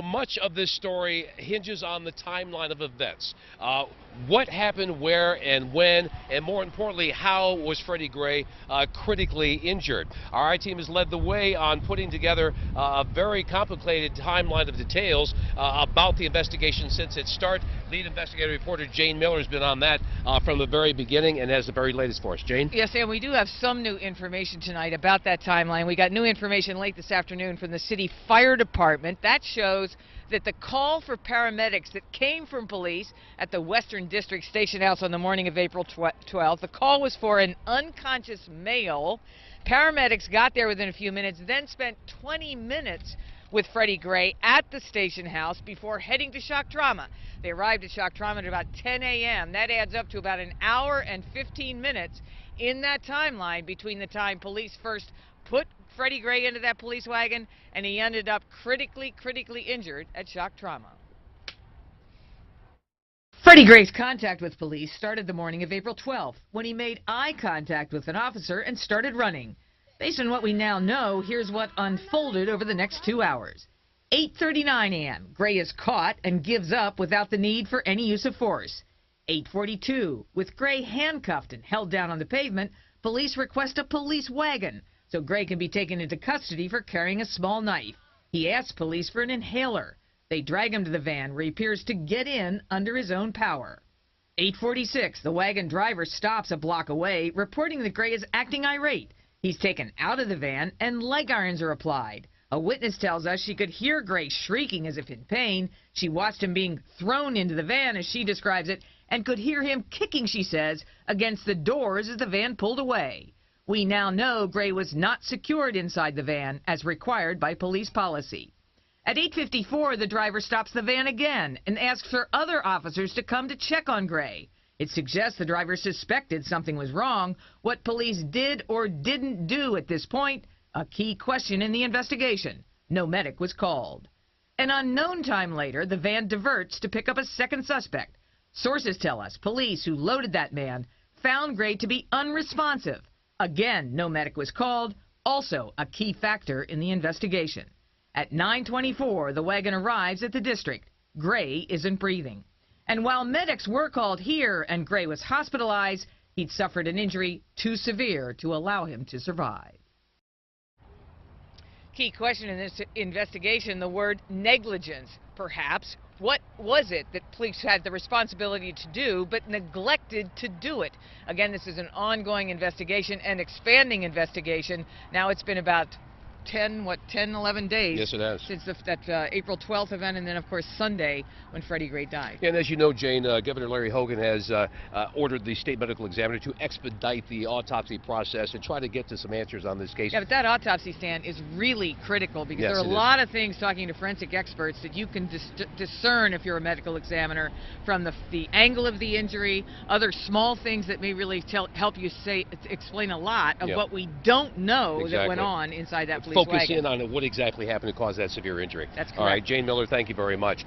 much of this story hinges on the timeline of events. What happened, where, and when, and more importantly, how was Freddie Gray critically injured? Our team has led the way on putting together a very complicated timeline of details about the investigation since its start. Lead investigative reporter Jane Miller has been on that from the very beginning and has the very latest for us. Jane? Yes, and we do have some new information tonight about that timeline. We got new information late this afternoon from the city fire department. That shows that the call for paramedics that came from police at the Western District Station House on the morning of April 12th, the call was for an unconscious male. Paramedics got there within a few minutes, then spent 20 minutes with Freddie Gray at the station house before heading to shock trauma. They arrived at shock trauma at about 10 a.m. That adds up to about an hour and 15 minutes in that timeline between the time police first put Freddie Gray into that police wagon and he ended up critically injured at shock trauma. Freddie Gray's contact with police started the morning of April 12th when he made eye contact with an officer and started running. Based on what we now know, here's what unfolded over the next 2 hours. 8:39 a.m., Gray is caught and gives up without the need for any use of force. 8:42, with Gray handcuffed and held down on the pavement, police request a police wagon so Gray can be taken into custody for carrying a small knife. He asks police for an inhaler. They drag him to the van where he appears to get in under his own power. 8:46, the wagon driver stops a block away, reporting that Gray is acting irate. He's taken out of the van and leg irons are applied. A witness tells us she could hear Gray shrieking as if in pain. She watched him being thrown into the van, as she describes it, and could hear him kicking, she says, against the doors as the van pulled away. We now know Gray was not secured inside the van as required by police policy. At 8:54, the driver stops the van again and asks for other officers to come to check on Gray. It suggests the driver suspected something was wrong. What police did or didn't do at this point, a key question in the investigation. No medic was called. An unknown time later, the van diverts to pick up a second suspect. Sources tell us police who loaded that man found Gray to be unresponsive. Again, no medic was called, also a key factor in the investigation. At 9:24, the wagon arrives at the district. Gray isn't breathing. And while medics were called here and Gray was hospitalized, he'd suffered an injury too severe to allow him to survive. Key question in this investigation, the word negligence, perhaps. What was it that police had the responsibility to do but neglected to do it? Again, this is an ongoing investigation, an expanding investigation. Now it's been about 11 days. Yes, it has. Since that April 12th event, and then, of course, Sunday when Freddie Gray died. And as you know, Jane, Governor Larry Hogan has ordered the state medical examiner to expedite the autopsy process and try to get to some answers on this case. Yeah, but that autopsy stand is really critical because there are a lot of things, talking to forensic experts, that you can discern if you're a medical examiner from the angle of the injury, other small things that may really help you explain a lot of what we don't know that went on inside that police Focus wagon. in on what exactly happened to cause that severe injury. That's correct. All right, Jane Miller, thank you very much.